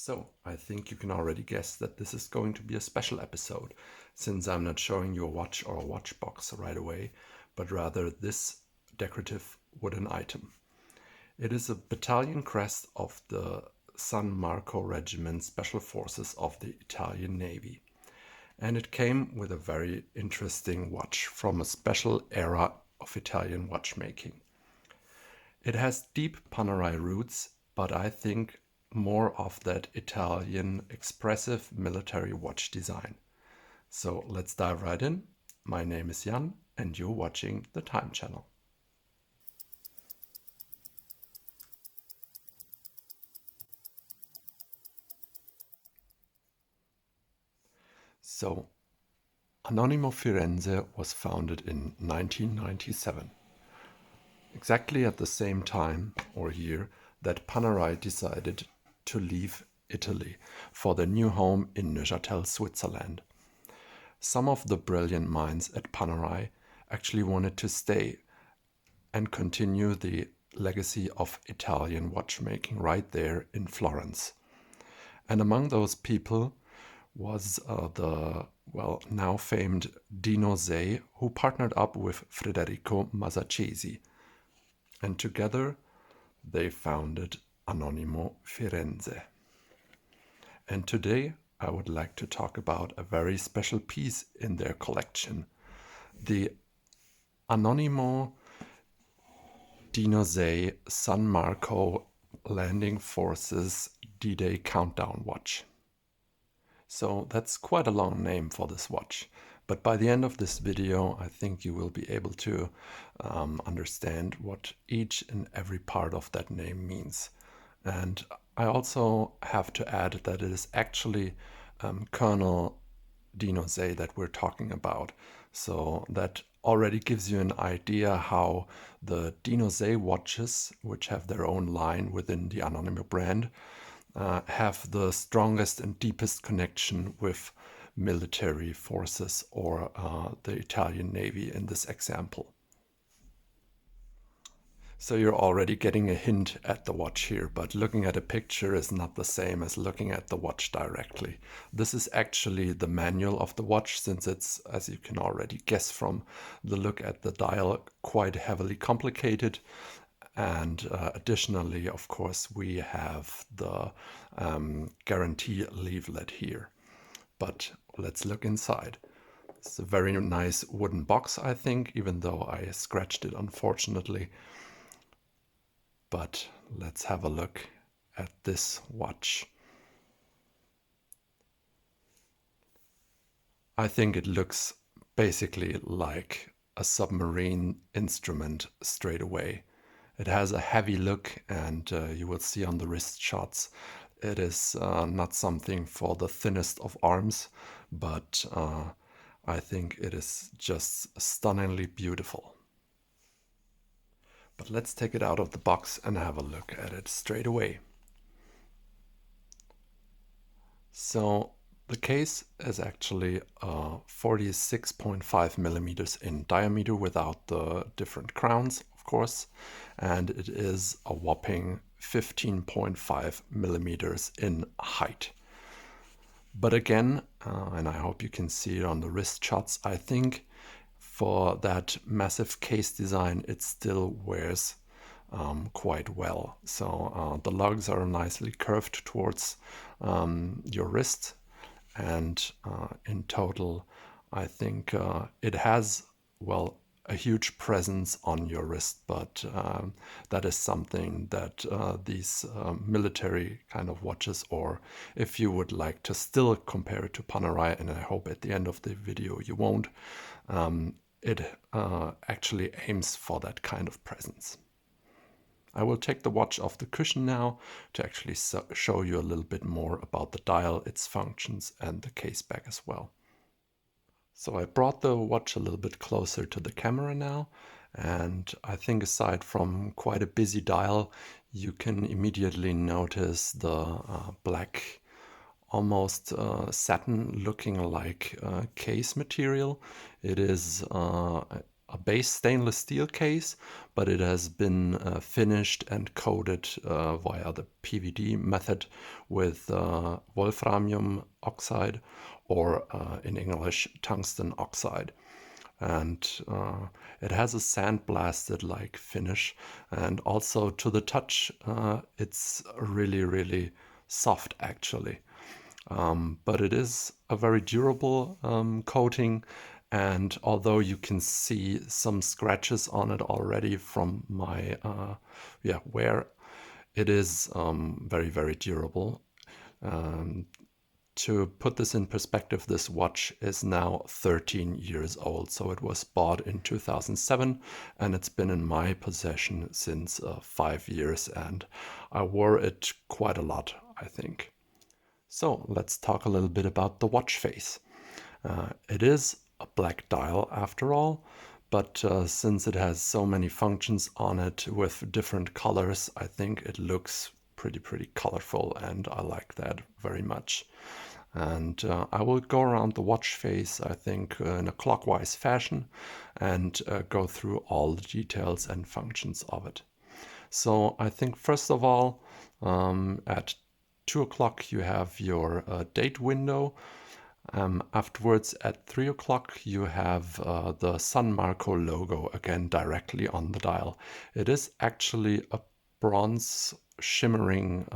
So, I think you can already guess that this is going to be a special episode, since I'm not showing you a watch or a watch box right away, but rather this decorative wooden item. It is a battalion crest of the San Marco Regiment Special Forces of the Italian Navy. And it came with a very interesting watch from a special era of Italian watchmaking. It has deep Panerai roots, but I think more of that Italian expressive military watch design. So let's dive right in. My name is Jan and you're watching the TiME channel. So Anonimo Firenze was founded in 1997, exactly at the same time or year that Panerai decided to leave Italy for their new home in Neuchâtel, Switzerland. Some of the brilliant minds at Panerai actually wanted to stay and continue the legacy of Italian watchmaking right there in Florence. And among those people was now famed Dino Zei, who partnered up with Federico Masacesi. And together they founded Anonimo Firenze. And today I would like to talk about a very special piece in their collection, the Anonimo Dino Zei San Marco Landing Forces D-Day Countdown Watch. So that's quite a long name for this watch, but by the end of this video I think you will be able to understand what each and every part of that name means. And I also have to add that it is actually Colonel Dino Zei that we're talking about. So that already gives you an idea how the Dino Zei watches, which have their own line within the Anonimo brand, have the strongest and deepest connection with military forces or the Italian Navy in this example. So you're already getting a hint at the watch here, but looking at a picture is not the same as looking at the watch directly. This is actually the manual of the watch, since it's, as you can already guess from the look at the dial, quite heavily complicated. And additionally, of course, we have the guarantee leaflet here. But let's look inside. It's a very nice wooden box, I think, even though I scratched it, unfortunately. But let's have a look at this watch. I think it looks basically like a submarine instrument straight away. It has a heavy look, and you will see on the wrist shots it is not something for the thinnest of arms, but I think it is just stunningly beautiful. But let's take it out of the box and have a look at it straight away. So the case is actually 46.5 millimeters in diameter without the different crowns, of course, and it is a whopping 15.5 millimeters in height. But again, and I hope you can see it on the wrist shots, I think for that massive case design, it still wears quite well. So the lugs are nicely curved towards your wrist, and in total I think it has, well, a huge presence on your wrist, but that is something that these military kind of watches, or if you would like to still compare it to Panerai, and I hope at the end of the video you won't, it actually aims for that kind of presence. I will take the watch off the cushion now to actually show you a little bit more about the dial, its functions, and the case back as well. So I brought the watch a little bit closer to the camera now, and I think aside from quite a busy dial, you can immediately notice the black, almost satin looking like case material. It is a base stainless steel case, but it has been finished and coated via the PVD method with wolframium oxide, or in English, tungsten oxide. And it has a sandblasted like finish, and also to the touch it's really, really soft actually. But it is a very durable coating, and although you can see some scratches on it already from my wear, it is very, very durable. To put this in perspective, this watch is now 13 years old. So it was bought in 2007 and it's been in my possession since 5 years, and I wore it quite a lot, I think. So let's talk a little bit about the watch face. It is a black dial after all, but since it has so many functions on it with different colors, I think it looks pretty colorful, and I like that very much. And I will go around the watch face, I think, in a clockwise fashion, and go through all the details and functions of it. So I think first of all, at 2 o'clock you have your date window. Afterwards, at 3 o'clock, you have the San Marco logo again directly on the dial. It is actually a bronze shimmering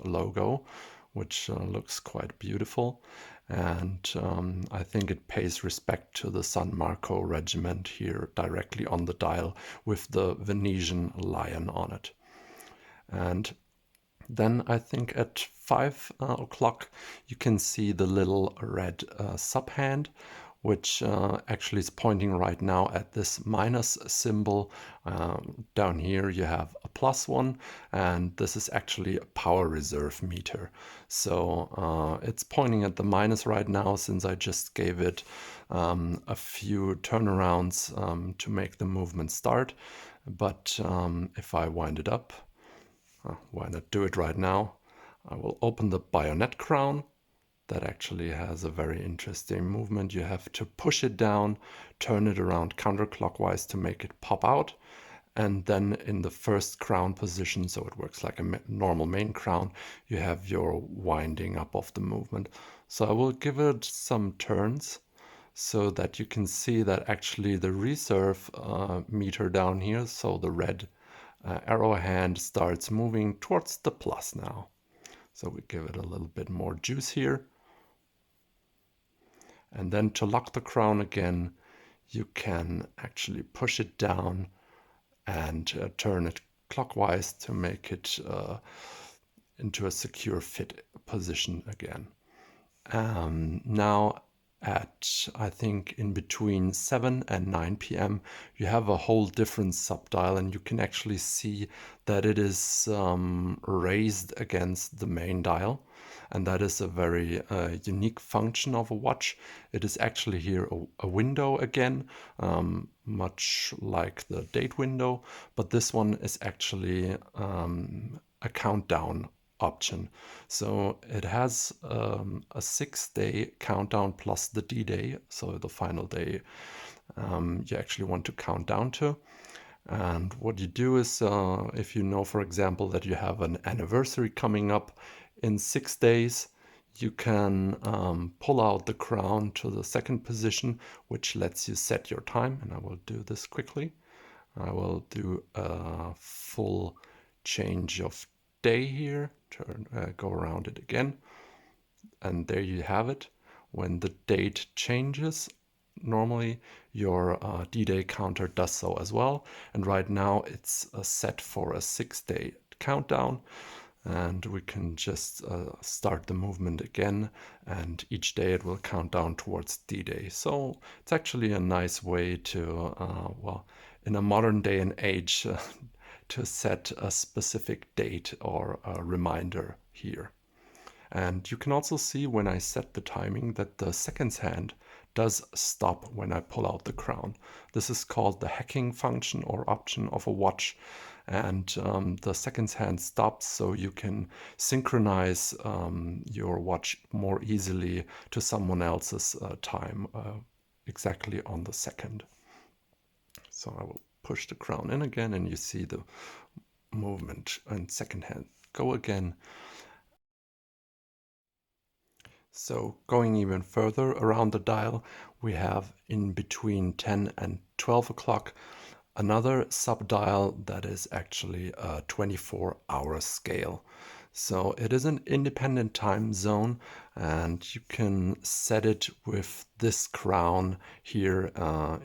logo, which looks quite beautiful. And I think it pays respect to the San Marco regiment here directly on the dial with the Venetian lion on it. And then I think at 5 o'clock you can see the little red sub-hand, which actually is pointing right now at this minus symbol. Down here you have a +1, and this is actually a power reserve meter. So it's pointing at the minus right now, since I just gave it a few turnarounds to make the movement start. But if I wind it up, why not do it right now? I will open the bayonet crown. That actually has a very interesting movement. You have to push it down, turn it around counterclockwise to make it pop out. And then in the first crown position, so it works like a normal main crown, you have your winding up of the movement. So I will give it some turns so that you can see that actually the reserve meter down here, so the red arrow hand, starts moving towards the plus now. So we give it a little bit more juice here. And then to lock the crown again, you can actually push it down and turn it clockwise to make it into a secure fit position again. Now at, I think, in between 7 and 9 p.m. you have a whole different subdial, and you can actually see that it is raised against the main dial. And that is a very unique function of a watch. It is actually here a window again, much like the date window, but this one is actually a countdown option. So it has a 6-day countdown plus the D-Day, so the final day you actually want to count down to. And what you do is, if you know, for example, that you have an anniversary coming up in 6 days, you can pull out the crown to the second position, which lets you set your time. And I will do this quickly. I will do a full change of day here, go around it again. And there you have it. When the date changes, normally your D-Day counter does so as well. And right now it's set for a 6-day countdown. And we can just start the movement again, and each day it will count down towards D-Day. So it's actually a nice way to, well, in a modern day and age, to set a specific date or a reminder here. And you can also see when I set the timing that the seconds hand does stop when I pull out the crown. This is called the hacking function or option of a watch. And the seconds hand stops, so you can synchronize your watch more easily to someone else's time exactly on the second. So I will push the crown in again, and you see the movement and second hand go again. So going even further around the dial, we have in between 10 and 12 o'clock another subdial that is actually a 24-hour scale. So it is an independent time zone, and you can set it with this crown here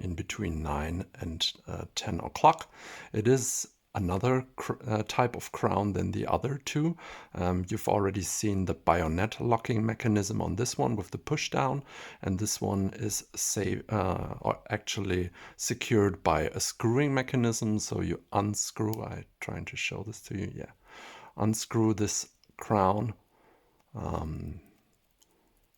in between 9 and 10 o'clock. It is another type of crown than the other two. You've already seen the bayonet locking mechanism on this one with the push down, and this one is or actually secured by a screwing mechanism. So you unscrew, I'm trying to show this to you, yeah. Unscrew this crown up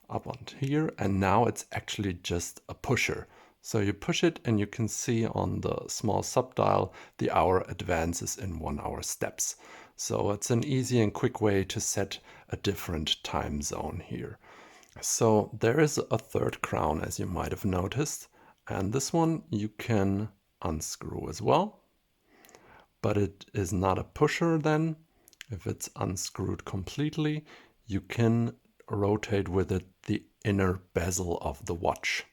on here, and now it's actually just a pusher. So you push it and you can see on the small subdial the hour advances in 1 hour steps. So it's an easy and quick way to set a different time zone here. So there is a third crown, as you might have noticed, and this one you can unscrew as well, but it is not a pusher then. If it's unscrewed completely, you can rotate with it the inner bezel of the watch.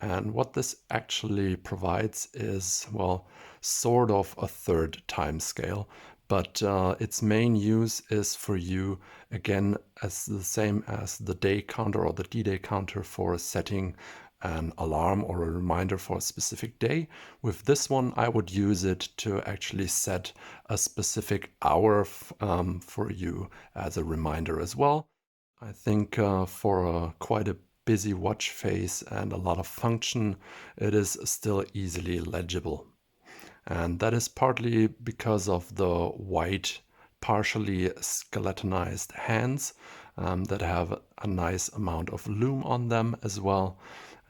And what this actually provides is, well, sort of a third time scale, but its main use is for you, again, as the same as the day counter or the D-Day counter for setting an alarm or a reminder for a specific day. With this one, I would use it to actually set a specific hour for you as a reminder as well. I think for quite a busy watch face and a lot of function, it is still easily legible. And that is partly because of the white, partially skeletonized hands that have a nice amount of lume on them as well.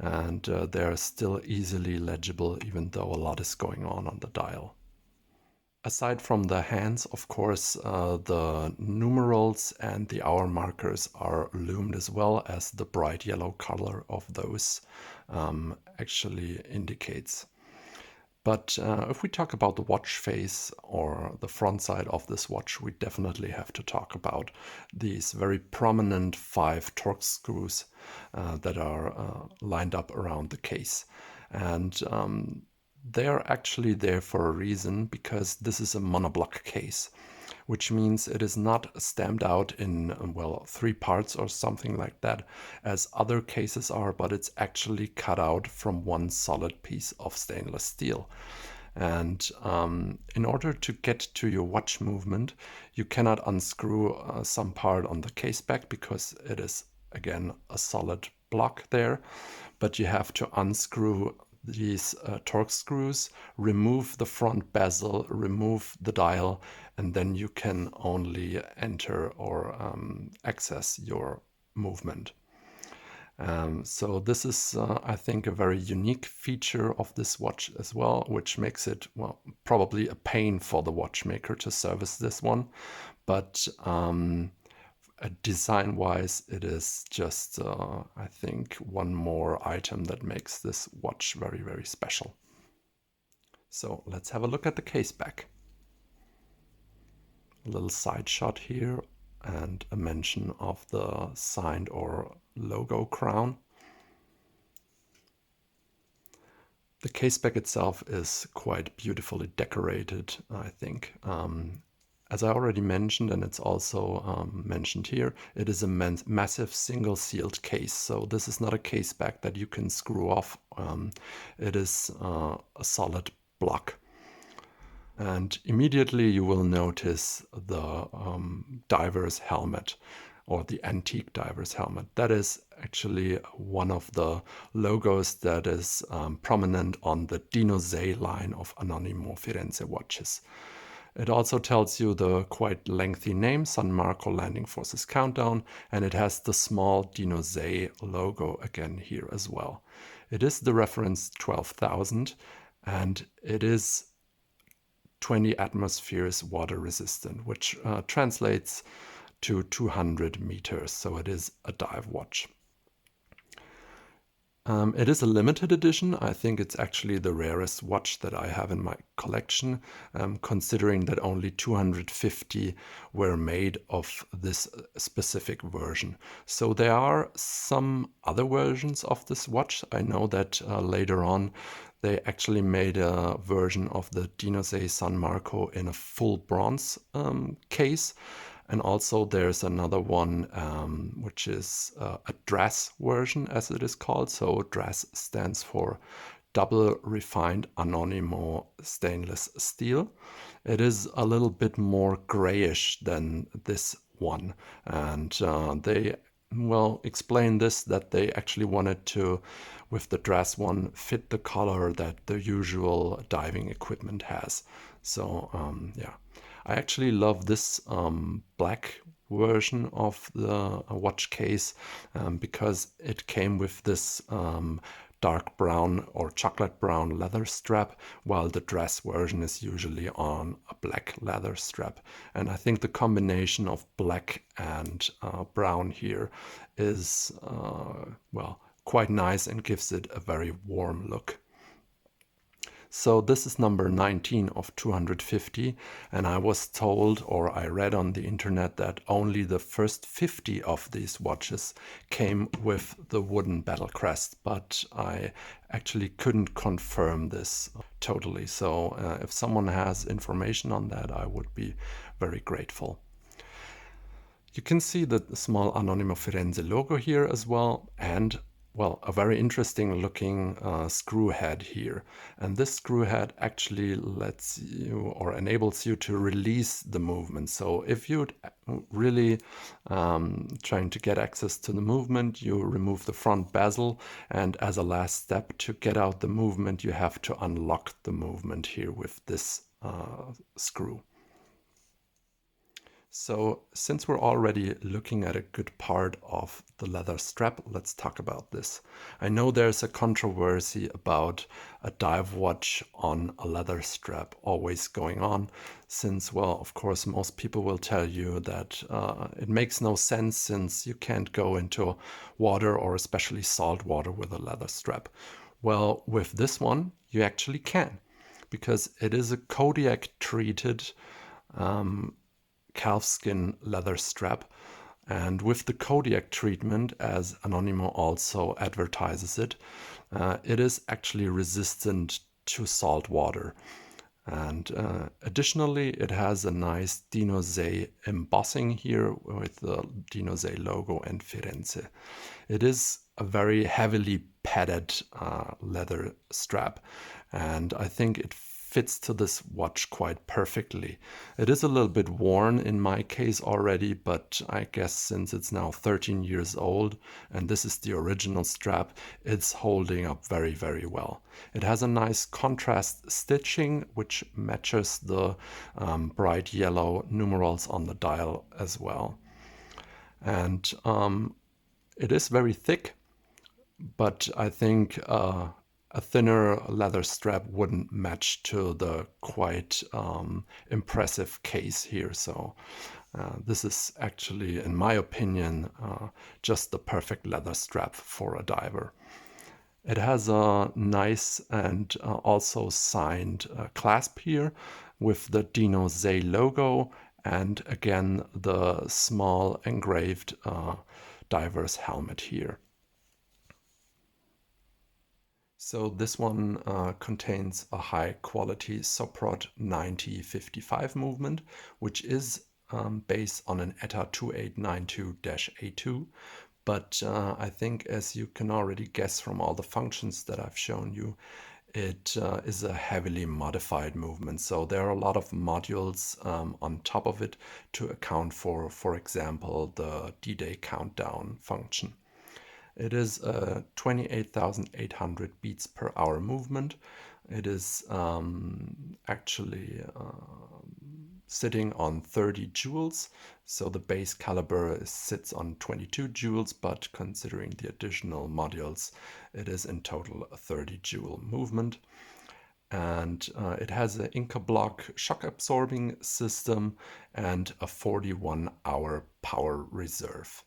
And they're still easily legible, even though a lot is going on the dial. Aside from the hands, of course, the numerals and the hour markers are lumed as well, as the bright yellow color of those actually indicates. But if we talk about the watch face or the front side of this watch, we definitely have to talk about these very prominent 5 Torx screws that are lined up around the case. And they are actually there for a reason, because this is a monoblock case, which means it is not stamped out in, well, 3 parts or something like that, as other cases are, but it's actually cut out from one solid piece of stainless steel. And in order to get to your watch movement, you cannot unscrew some part on the caseback, because it is, again, a solid block there, but you have to unscrew these Torx screws, remove the front bezel, remove the dial, and then you can only enter or access your movement. So this is, I think, a very unique feature of this watch as well, which makes it, well, probably a pain for the watchmaker to service this one. But design-wise, it is just, I think, one more item that makes this watch very, very special. So let's have a look at the caseback. A little side shot here and a mention of the signed or logo crown. The caseback itself is quite beautifully decorated, I think. As I already mentioned, and it's also mentioned here, it is a massive single sealed case. So this is not a caseback that you can screw off. It is a solid block. And immediately you will notice the diver's helmet, or the antique diver's helmet. That is actually one of the logos that is prominent on the Dino Zei line of Anonimo Firenze watches. It also tells you the quite lengthy name, San Marco Landing Forces Countdown, and it has the small Dino Zei logo again here as well. It is the reference 12,000, and it is 20 atmospheres water resistant, which translates to 200 meters. So it is a dive watch. It is a limited edition. I think it's actually the rarest watch that I have in my collection, considering that only 250 were made of this specific version. So there are some other versions of this watch. I know that later on they actually made a version of the Dino Zei San Marco in a full bronze case. And also there's another one, which is a dress version, as it is called. So dress stands for double refined Anonimo stainless steel. It is a little bit more grayish than this one. And they, well, explain this, that they actually wanted to, with the dress one, fit the color that the usual diving equipment has. So yeah, I actually love this black version of the watch case because it came with this dark brown or chocolate brown leather strap, while the dress version is usually on a black leather strap. And I think the combination of black and brown here is, well, quite nice and gives it a very warm look. So this is number 19 of 250, and I was told, or I read on the internet, that only the first 50 of these watches came with the wooden battle crest, but I actually couldn't confirm this totally. So if someone has information on that, I would be very grateful. You can see the small Anonimo Firenze logo here as well, and, well, a very interesting looking screw head here. And this screw head actually lets you, or enables you, to release the movement. So if you're really trying to get access to the movement, you remove the front bezel, and as a last step to get out the movement, you have to unlock the movement here with this screw. So since we're already looking at a good part of the leather strap, let's talk about this. I know there's a controversy about a dive watch on a leather strap always going on, since, well, of course, most people will tell you that it makes no sense since you can't go into water, or especially salt water, with a leather strap. Well, with this one, you actually can, because it is a KODIAK treated calfskin leather strap. And with the KODIAK treatment, as Anonimo also advertises it, it is actually resistant to salt water. And additionally, it has a nice Dino Zei embossing here with the Dino Zei logo and Firenze. It is a very heavily padded leather strap, and I think it fits to this watch quite perfectly. It is a little bit worn in my case already, but I guess since it's now 13 years old and this is the original strap, it's holding up very, very well. It has a nice contrast stitching which matches the bright yellow numerals on the dial as well. And it is very thick, but I think a thinner leather strap wouldn't match to the quite impressive case here. So this is actually, in my opinion, just the perfect leather strap for a diver. It has a nice and also signed clasp here with the Dino Zei logo, and again the small engraved diver's helmet here. So this one contains a high quality Soprod 9055 movement, which is based on an ETA 2892-A2. But I think, as you can already guess from all the functions that I've shown you, it is a heavily modified movement. So there are a lot of modules on top of it to account for example, the D-Day countdown function. It is a 28,800 beats per hour movement. It is actually sitting on 30 joules. So the base caliber sits on 22 joules, but considering the additional modules, it is in total a 30 joule movement. And it has an Inca block shock absorbing system and a 41-hour power reserve.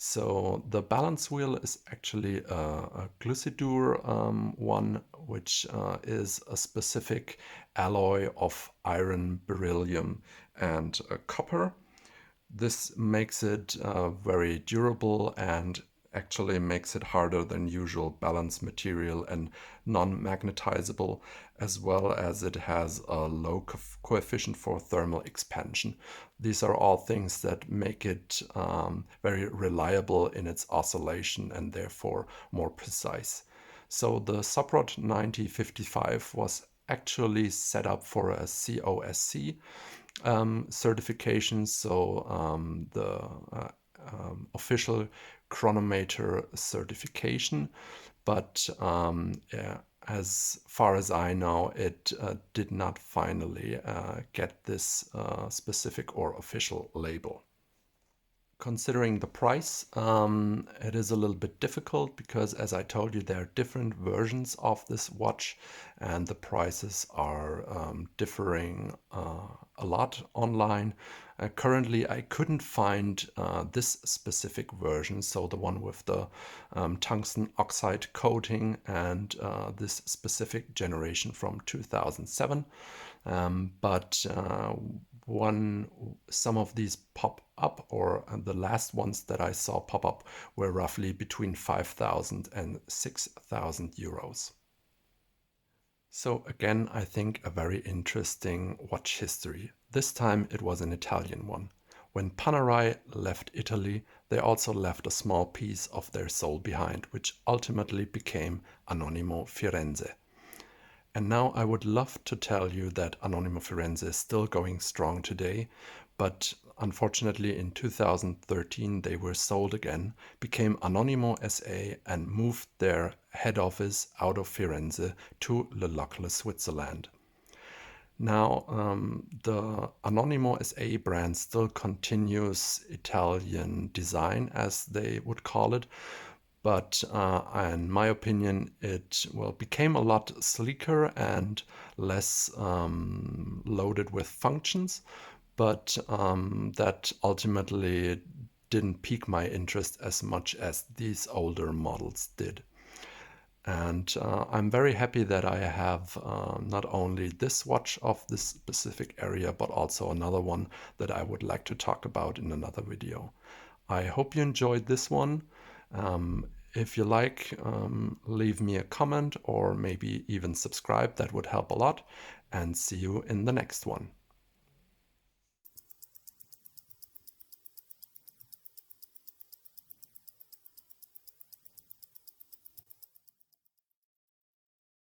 So the balance wheel is actually a Glucidur one, which is a specific alloy of iron, beryllium, and copper. This makes it very durable and actually makes it harder than usual balance material and non-magnetizable, as well as it has a low coefficient for thermal expansion. These are all things that make it very reliable in its oscillation and therefore more precise. So the Subrod 9055 was actually set up for a COSC certification, so the official chronometer certification, but yeah, as far as I know, it did not finally get this specific or official label. Considering the price, it is a little bit difficult because, as I told you, there are different versions of this watch and the prices are differing a lot online. Currently, I couldn't find this specific version, so the one with the tungsten oxide coating and this specific generation from 2007. But some of these pop up, or the last ones that I saw pop up were roughly between 5,000 and 6,000 euros. So again, I think a very interesting watch history. This time it was an Italian one. When Panerai left Italy, they also left a small piece of their soul behind, which ultimately became Anonimo Firenze. And now I would love to tell you that Anonimo Firenze is still going strong today, but unfortunately in 2013 they were sold again, became Anonimo SA and moved their head office out of Firenze to Le Locle, Switzerland. Now, the Anonimo SA brand still continues Italian design, as they would call it, but in my opinion, it became a lot sleeker and less loaded with functions, but that ultimately didn't pique my interest as much as these older models did. And I'm very happy that I have not only this watch of this specific area, but also another one that I would like to talk about in another video. I hope you enjoyed this one. If you like, leave me a comment or maybe even subscribe. That would help a lot. And see you in the next one.